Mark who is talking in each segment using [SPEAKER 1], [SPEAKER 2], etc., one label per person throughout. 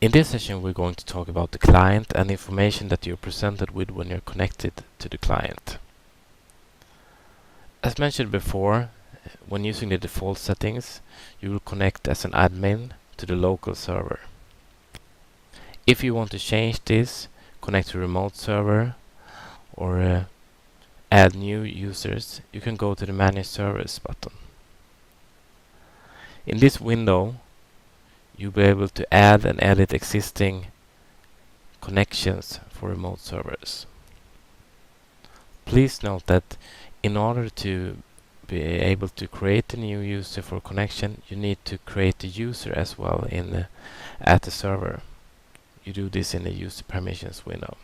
[SPEAKER 1] In this session we're going to talk about the client and the information that you're presented with when you're connected to the client. As mentioned before, when using the default settings, you will connect as an admin to the local server. If you want to change this, connect to a remote server or add new users, you can go to the Manage Servers button. In this window, you'll be able to add and edit existing connections for remote servers. Please note that in order to be able to create a new user for connection, you need to create a user as well at the server. You do this in the User Permissions window.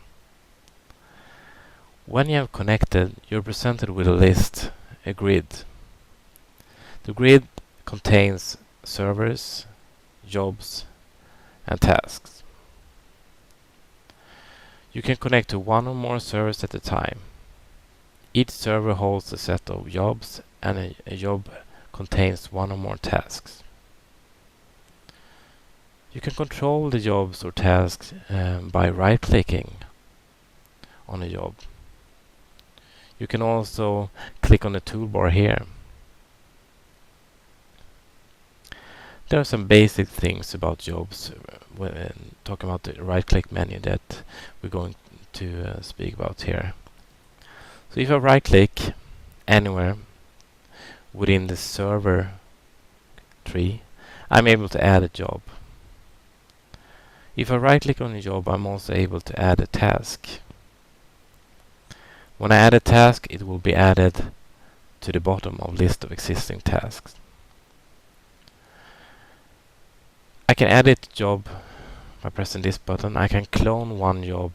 [SPEAKER 1] When you have connected, you're presented with a list, a grid. The grid contains servers, jobs, and tasks. You can connect to one or more servers at a time. Each server holds a set of jobs, and a job contains one or more tasks. You can control the jobs or tasks by right-clicking on a job. You can also click on the toolbar here. There are some basic things about jobs when talking about the right-click menu that we're going to speak about here. So if I right-click anywhere within the server tree, I'm able to add a job. If I right-click on a job, I'm also able to add a task. When I add a task, it will be added to the bottom of list of existing tasks. I can edit job by pressing this button. I can clone one job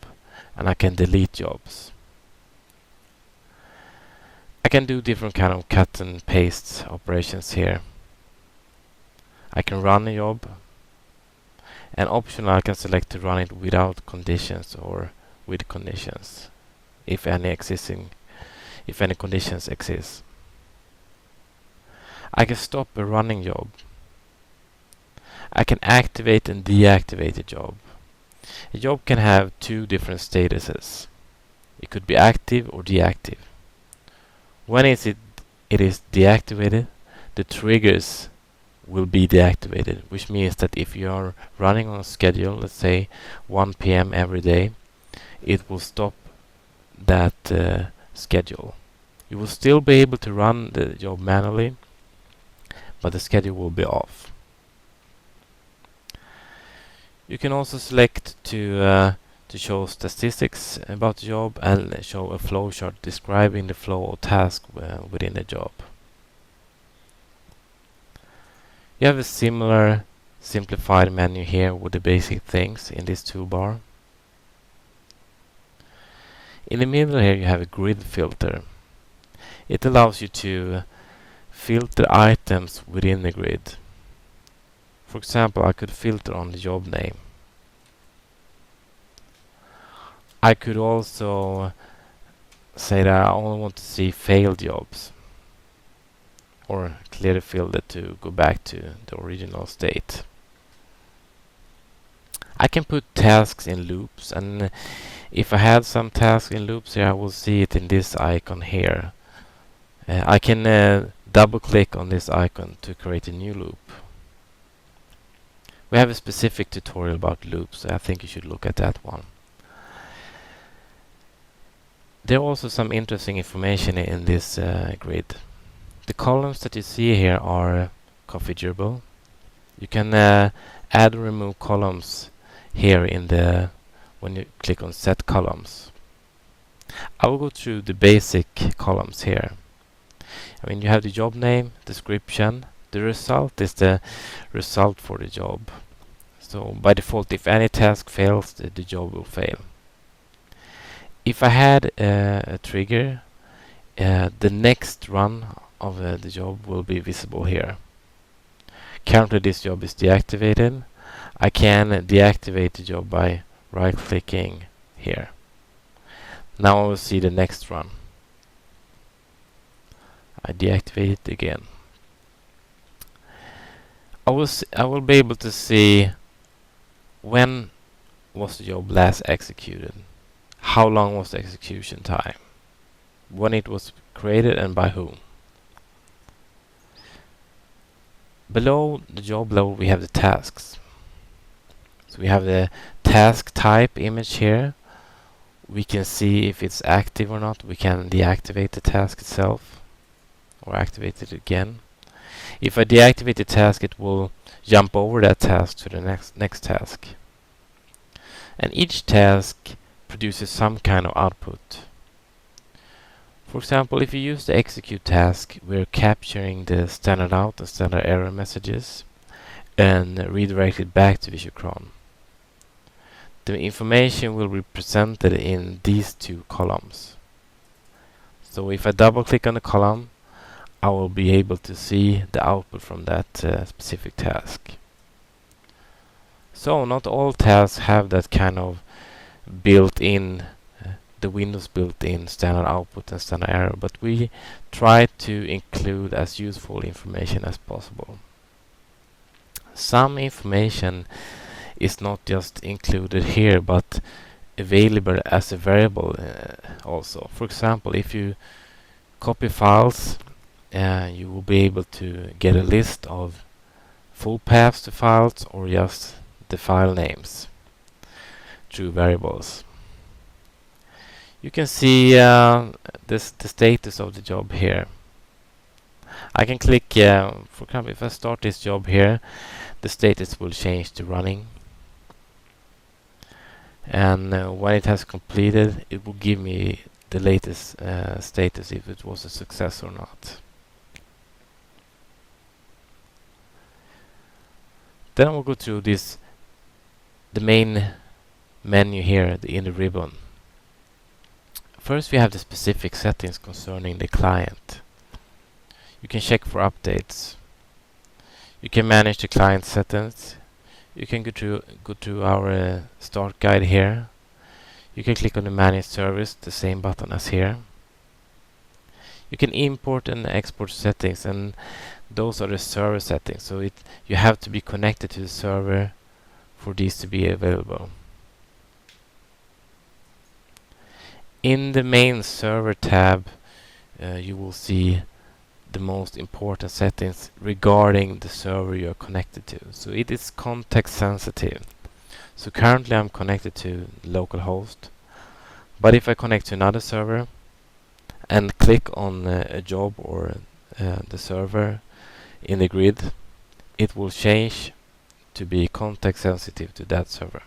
[SPEAKER 1] and I can delete jobs. I can do different kind of cut and paste operations here. I can run a job, and optional I can select to run it without conditions or with conditions if any conditions exist. I can stop a running job. I can activate and deactivate a job. A job can have two different statuses. It could be active or deactive. When it is deactivated, the triggers will be deactivated, which means that if you are running on a schedule, let's say 1 p.m. every day, it will stop that schedule. You will still be able to run the job manually, but the schedule will be off. You can also select to show statistics about the job and show a flowchart describing the flow of tasks within the job. You have a similar simplified menu here with the basic things in this toolbar. In the middle here you have a grid filter. It allows you to filter items within the grid. For example, I could filter on the job name. I could also say that I only want to see failed jobs, or clear the filter to go back to the original state. I can put tasks in loops, and if I had some tasks in loops here, I will see it in this icon here. I can double click on this icon to create a new loop. We have a specific tutorial about loops, so I think you should look at that one. There are also some interesting information in this grid. The columns that you see here are configurable. You can add or remove columns here when you click on Set Columns. I will go through the basic columns here. You have the job name, description. The result is the result for the job. So by default, if any task fails, the job will fail. If I had a trigger, the next run of the job will be visible here. Currently this job is deactivated. I can deactivate the job by right-clicking here. Now I will see the next run. I deactivate it again. I will be able to see when was the job last executed? How long was the execution time? When it was created and by whom? Below the job level we have the tasks. So we have the task type image here. We can see if it's active or not. We can deactivate the task itself or activate it again. If I deactivate the task, it will jump over that task to the next task. And each task produces some kind of output. For example, if you use the execute task, we're capturing the standard out and standard error messages and redirect it back to VisualCron. The information will be presented in these two columns. So if I double click on the column, I will be able to see the output from that specific task. So not all tasks have that kind of built-in the Windows built-in standard output and standard error, but we try to include as useful information as possible. Some information is not just included here, but available as a variable also. For example, if you copy files, you will be able to get a list of full paths to files or just the file names through variables. You can see the status of the job here. I can click, for example, if I start this job here, the status will change to running. And when it has completed, it will give me the latest status if it was a success or not. Then I will go through this, the main menu here in the ribbon. First we have the specific settings concerning the client. You can check for updates. You can manage the client settings. You can go to our start guide here. You can click on the manage service, the same button as here. You can import and export settings, and those are the server settings. So you have to be connected to the server for these to be available. In the main server tab, you will see the most important settings regarding the server you're connected to. So it is context sensitive. So currently I'm connected to localhost, but if I connect to another server and click on a job or the server in the grid, it will change to be context sensitive to that server.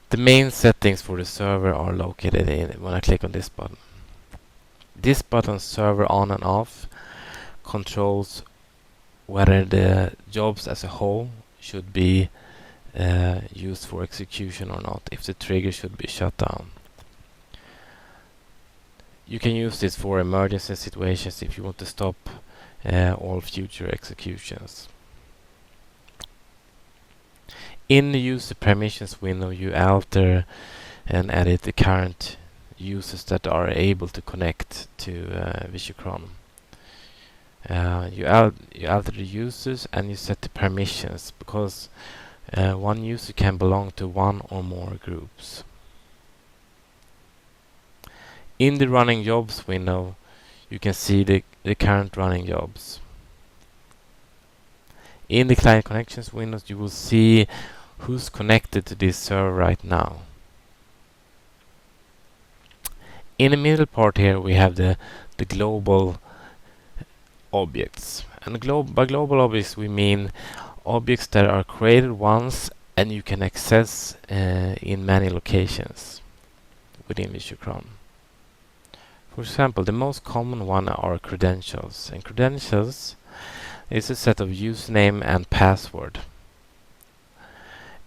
[SPEAKER 1] The main settings for the server are located when I click on this button. This button, server on and off, controls whether the jobs as a whole should be used for execution or not, if the trigger should be shut down. You can use this for emergency situations if you want to stop all future executions. In the user permissions window, you alter and edit the current users that are able to connect to VisualCron. You alter the users and you set the permissions, because one user can belong to one or more groups. In the running jobs window, you can see the current running jobs. In the client connections windows, you will see who's connected to this server right now. In the middle part here, we have the global objects. And by global objects, we mean objects that are created once and you can access in many locations within VisualCron. For example, the most common one are credentials. And credentials is a set of username and password.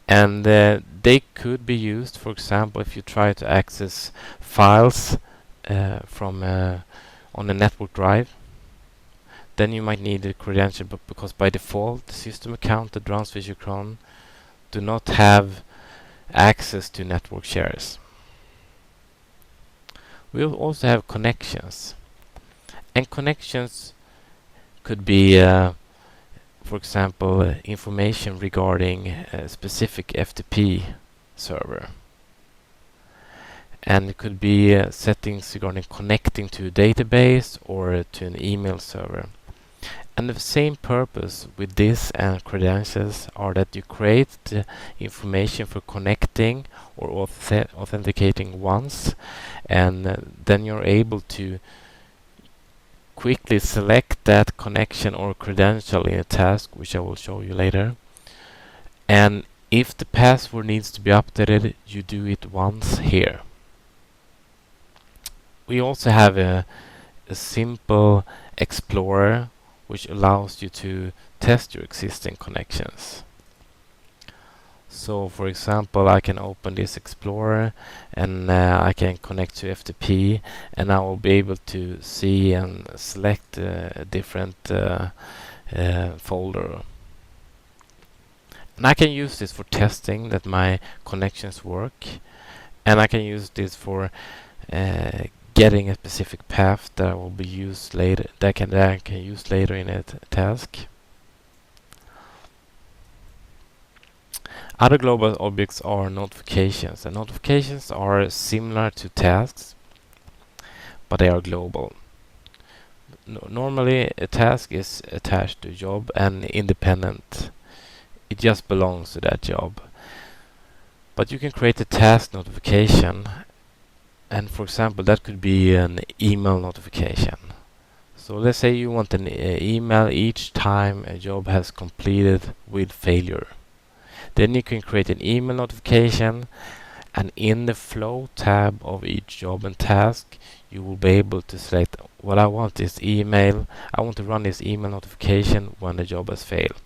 [SPEAKER 1] And they could be used, for example, if you try to access files from on a network drive. Then you might need a credential, but because by default the system account that runs VisualCron do not have access to network shares. We will also have connections, and connections could be for example, information regarding a specific FTP server. And it could be settings regarding connecting to a database or to an email server. And the same purpose with this and credentials are that you create the information for connecting or authenticating once, and then you're able to quickly select that connection or credential in a task, which I will show you later. And if the password needs to be updated, you do it once here. We also have a simple explorer which allows you to test your existing connections. So for example, I can open this explorer and I can connect to FTP, and I will be able to see and select a different folder. And I can use this for testing that my connections work, and I can use this for getting a specific path that will be used later, that I can use later in a task. Other global objects are notifications, and notifications are similar to tasks, but they are global. Normally a task is attached to a job and independent. It just belongs to that job. But you can create a task notification, and for example that could be an email notification. So let's say you want an email each time a job has completed with failure. Then you can create an email notification, and in the flow tab of each job and task you will be able to select what I want this email. I want to run this email notification when the job has failed.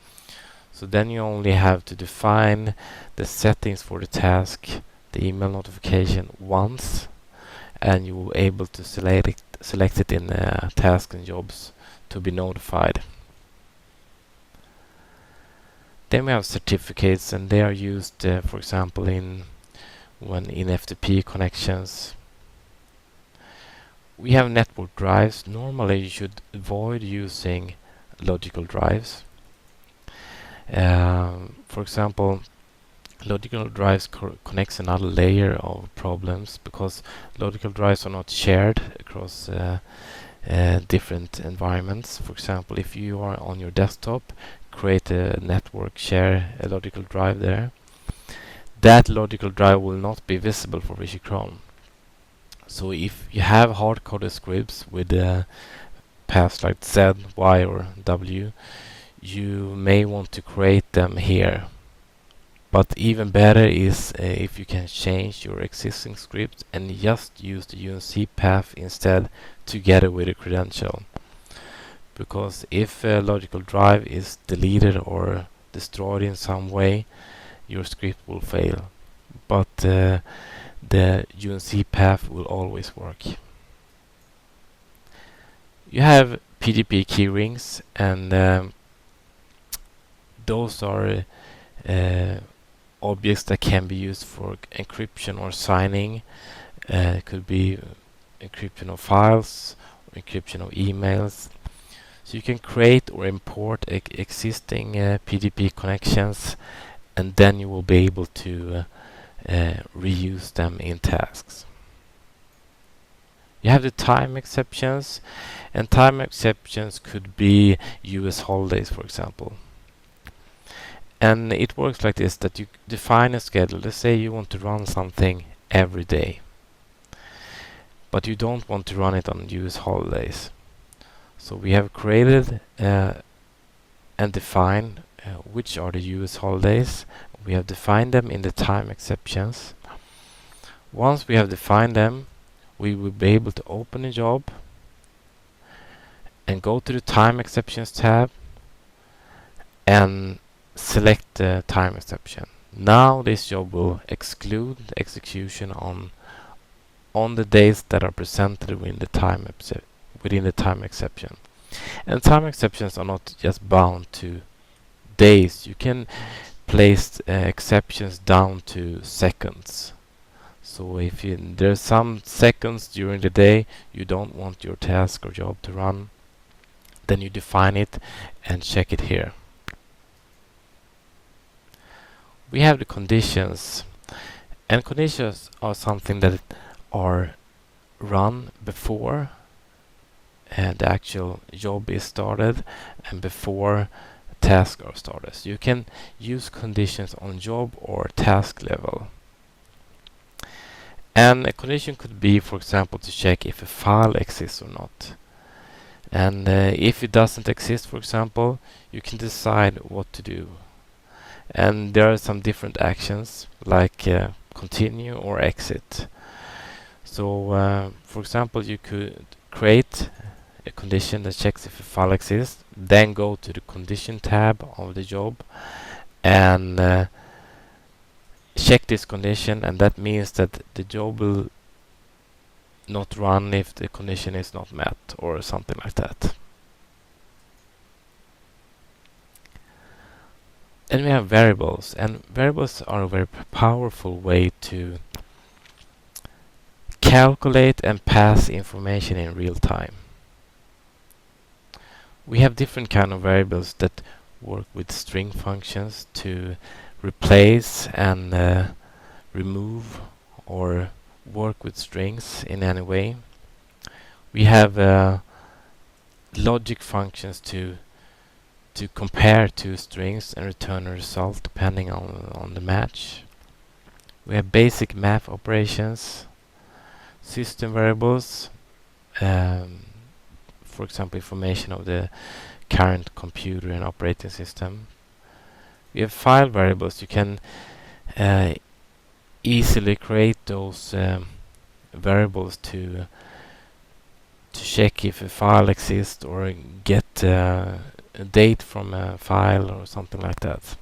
[SPEAKER 1] So then you only have to define the settings for the task, the email notification once, and you will be able to select it in tasks and jobs to be notified. Then we have certificates, and they are used, for example, in FTP connections. We have network drives. Normally, you should avoid using logical drives. For example, logical drives connects another layer of problems because logical drives are not shared across different environments. For example, if you are on your desktop, create a network, share a logical drive there. That logical drive will not be visible for VisualCron. So if you have hard-coded scripts with paths like Z, Y, or W, you may want to create them here. But even better is if you can change your existing script and just use the UNC path instead together with a credential. Because if a logical drive is deleted or destroyed in some way, your script will fail. But the UNC path will always work. You have PGP key rings, and those are objects that can be used for encryption or signing. It could be encryption of files or encryption of emails. So you can create or import existing PGP connections, and then you will be able to reuse them in tasks. You have the time exceptions, and time exceptions could be US holidays, for example. And it works like this, that you define a schedule. Let's say you want to run something every day, but you don't want to run it on US holidays. So we have created and defined which are the US holidays. We have defined them in the time exceptions. Once we have defined them, we will be able to open a job and go to the time exceptions tab and select the time exception. Now this job will exclude the execution on the days that are presented within the time exception. And time exceptions are not just bound to days. You can place exceptions down to seconds. So if there's some seconds during the day you don't want your task or job to run, then you define it and check it here. We have the conditions, and conditions are something that are run before the actual job is started and before tasks are started. So you can use conditions on job or task level. And a condition could be, for example, to check if a file exists or not. And if it doesn't exist, for example, you can decide what to do. And there are some different actions like continue or exit. So, for example, you could create a condition that checks if a file exists, then go to the condition tab of the job and check this condition, and that means that the job will not run if the condition is not met or something like that. Then we have variables, and variables are a very powerful way to calculate and pass information in real time. We have different kind of variables that work with string functions to replace and remove or work with strings in any way. We have logic functions to compare two strings and return a result depending on the match. We have basic math operations, system variables, for example, information of the current computer and operating system. We have file variables. You can easily create those variables to check if a file exists or get a date from a file or something like that.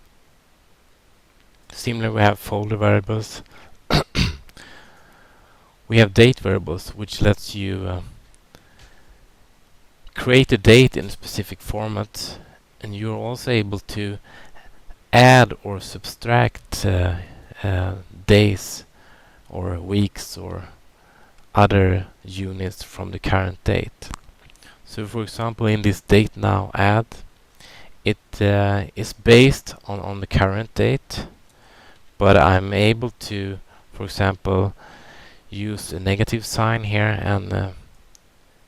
[SPEAKER 1] Similarly, we have folder variables. We have date variables, which lets you create a date in a specific format, and you're also able to add or subtract days or weeks or other units from the current date. So, for example, in this date now add, it is based on the current date, but I'm able to, for example, use a negative sign here and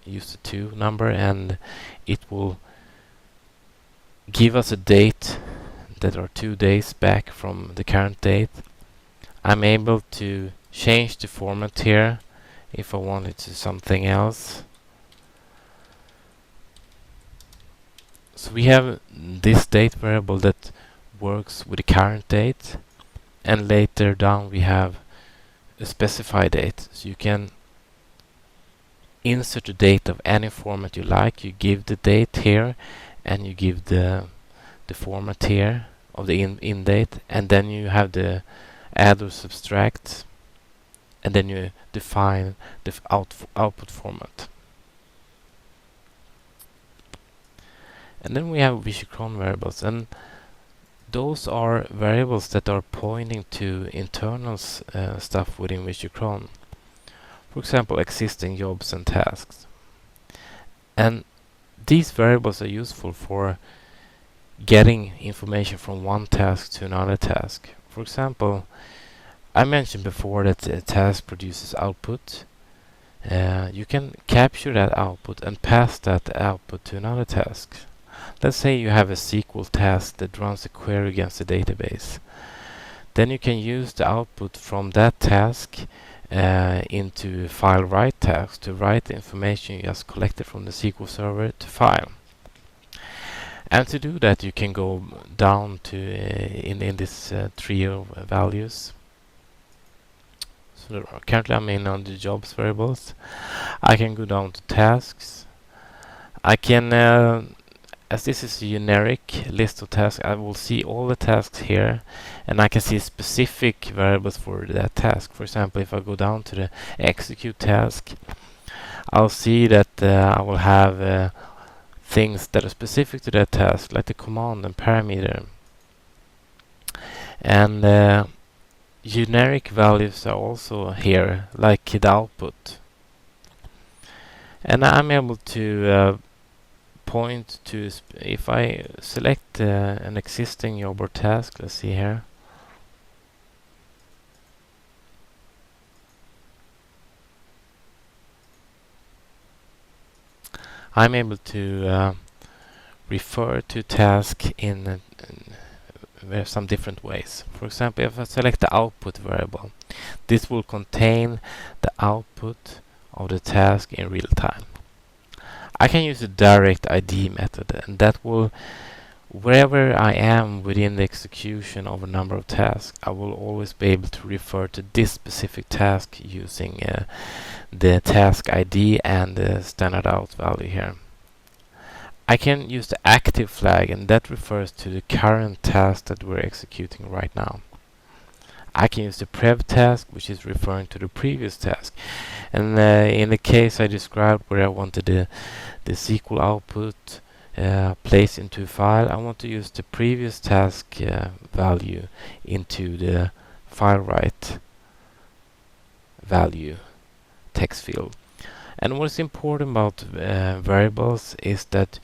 [SPEAKER 1] use the 2 number, and it will give us a date that are 2 days back from the current date. I'm able to change the format here if I want it to something else. So we have this date variable that works with the current date, and later down we have a specified date. So you can insert a date of any format you like. You give the date here and you give the format here of the in date, and then you have the add or subtract, and then you define the output format. And then we have VisualCron variables, and those are variables that are pointing to internal stuff within VisualCron. For example, existing jobs and tasks. And these variables are useful for getting information from one task to another task. For example, I mentioned before that a task produces output. You can capture that output and pass that output to another task. Let's say you have a SQL task that runs a query against the database. Then you can use the output from that task into file write task to write the information you just collected from the SQL server to file. And to do that, you can go down to in this tree of values. So currently I'm in on the jobs variables. I can go down to tasks. I can, as this is a generic list of tasks, I will see all the tasks here, and I can see specific variables for that task. For example, if I go down to the execute task, I'll see that I will have things that are specific to that task, like the command and parameter. And generic values are also here, like the output. And I'm able to point to, if I select an existing job or task, let's see here, I'm able to refer to task in some different ways. For example, if I select the output variable, this will contain the output of the task in real time. I can use the direct ID method, and that will, wherever I am within the execution of a number of tasks, I will always be able to refer to this specific task using the task ID and the standard out value here. I can use the active flag, and that refers to the current task that we're executing right now. I can use the prev task, which is referring to the previous task. And in the case I described where I wanted the SQL output placed into a file, I want to use the previous task value into the file write value text field. And what's important about variables is that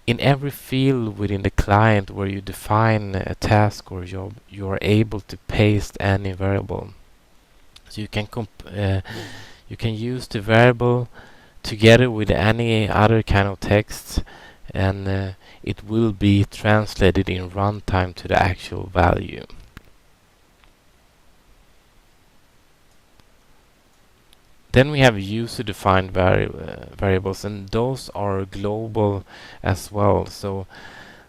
[SPEAKER 1] in every field within the client where you define a task or job, you are able to paste any variable. So you can use the variable together with any other kind of text, and it will be translated in runtime to the actual value. Then we have user-defined variables, and those are global as well. So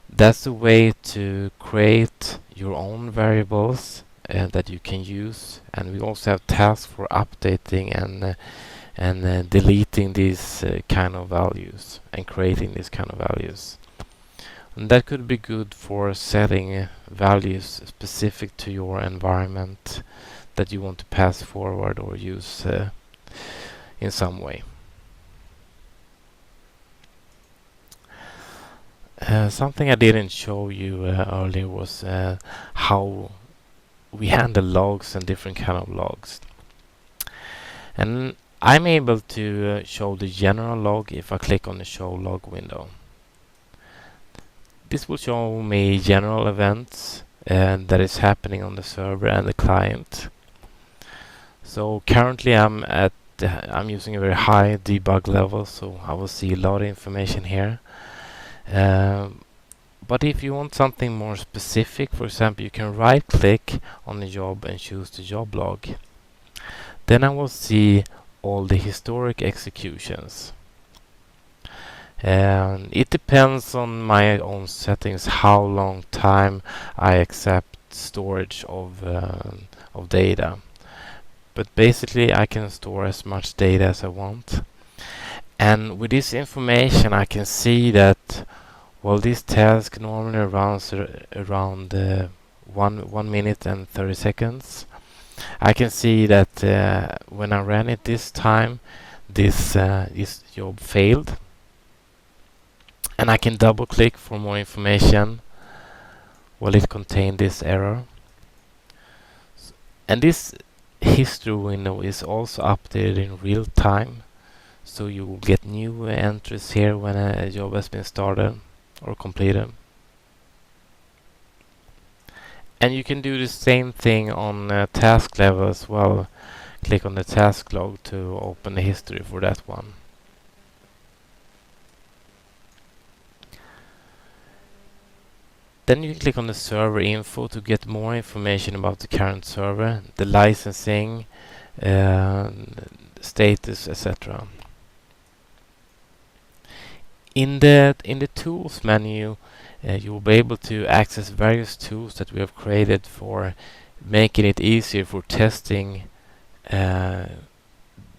[SPEAKER 1] that's a way to create your own variables that you can use. And we also have tasks for updating and deleting these kind of values and creating these kind of values. And that could be good for setting values specific to your environment that you want to pass forward or use in some way. Something I didn't show you earlier was how we handle logs and different kind of logs. And I'm able to show the general log if I click on the show log window. This will show me general events that is happening on the server and the client. So currently I'm using a very high debug level, so I will see a lot of information here. But if you want something more specific, for example, you can right click on the job and choose the job log. Then I will see all the historic executions. And it depends on my own settings how long time I accept storage of data. But basically I can store as much data as I want. And with this information I can see that, well, this task normally runs around 1 minute and 30 seconds. I can see that when I ran it this time, this job failed. And I can double click for more information. Well, it contained this error. And this history window is also updated in real time. So you will get new entries here when a job has been started or completed. And you can do the same thing on task level as well. Click on the task log to open the history for that one. Then you can click on the server info to get more information about the current server, the licensing, status, etc. In the tools menu, you will be able to access various tools that we have created for making it easier for testing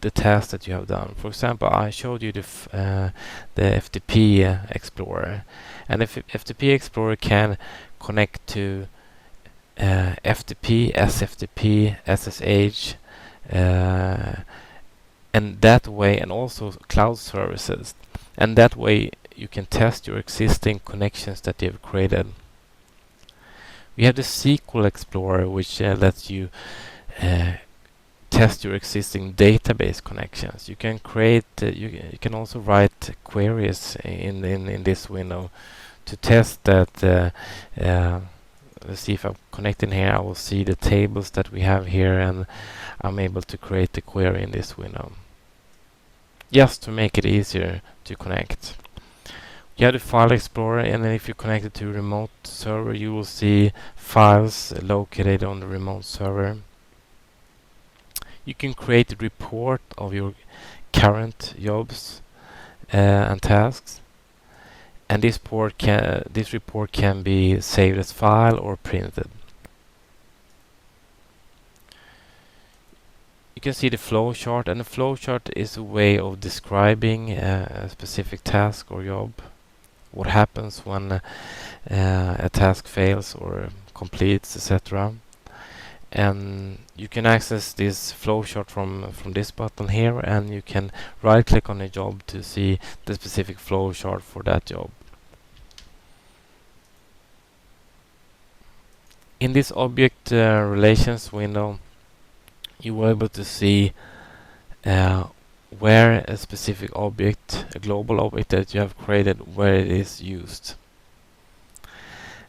[SPEAKER 1] the task that you have done. For example, I showed you the FTP Explorer, and if FTP Explorer can connect to FTP, SFTP, SSH, and that way, and also cloud services, and that way you can test your existing connections that you have created. We have the SQL Explorer, which lets you test your existing database connections. You can create, you can also write queries in this window to test that. Let's see if I'm connecting here. I will see the tables that we have here, and I'm able to create the query in this window. just to make it easier to connect. You have the File Explorer, and then if you connect it to a remote server, you will see files located on the remote server. You can create a report of your current jobs and tasks, and this report can be saved as file or printed. You can see the flow chart, and the flow chart is a way of describing a specific task or job. What happens when a task fails or completes, etc. And you can access this flowchart from this button here, and you can right click on a job to see the specific flowchart for that job. In this object relations window, you will be able to see where a specific object, a global object that you have created, where it is used.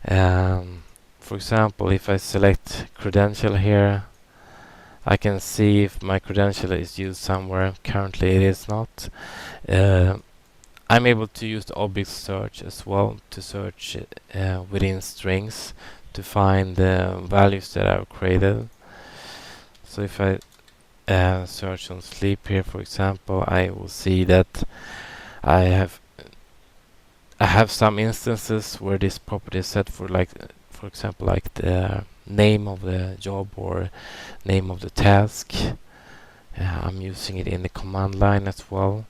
[SPEAKER 1] For example, if I select credential here, I can see if my credential is used somewhere. Currently it is not. I'm able to use the object search as well to search within strings to find the values that I've created. So if I search on sleep here, for example, I will see that I have some instances where this property is set for, like, for example, like the name of the job or name of the task. I'm using it in the command line as well.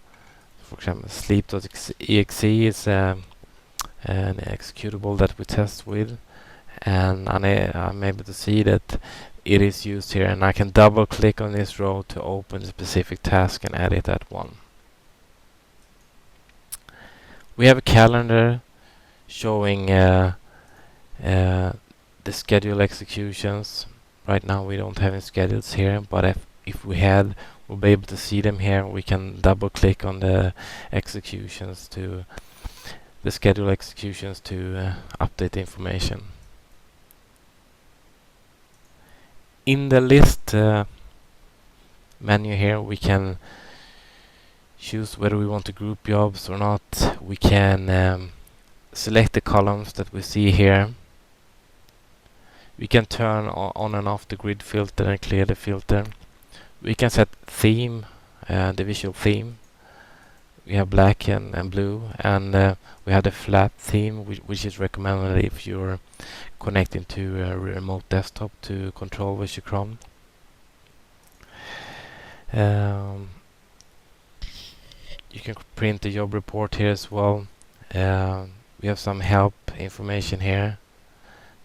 [SPEAKER 1] For example, sleep.exe is an executable that we test with, and I'm able to see that it is used here, and I can double click on this row to open the specific task and edit that one. We have a calendar showing the schedule executions. Right now we don't have any schedules here, but if we had, we'll be able to see them here. We can double click on the executions to the schedule executions to update the information. In the list menu here, we can choose whether we want to group jobs or not. We can select the columns that we see here. We can turn on and off the grid filter and clear the filter. We can set theme, the visual theme. We have black and blue, and we have the flat theme, which is recommended if you're connecting to a remote desktop to control VisualCron. You can print the job report here as well. We have some help information here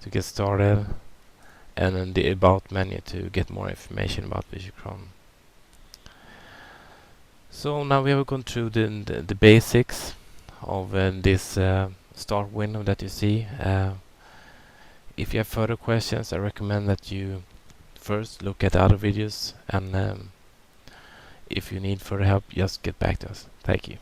[SPEAKER 1] to get started, and then the About menu to get more information about VisualCron. So now we have gone through the basics of this start window that you see. If you have further questions, I recommend that you first look at other videos, and if you need further help, just get back to us. Thank you.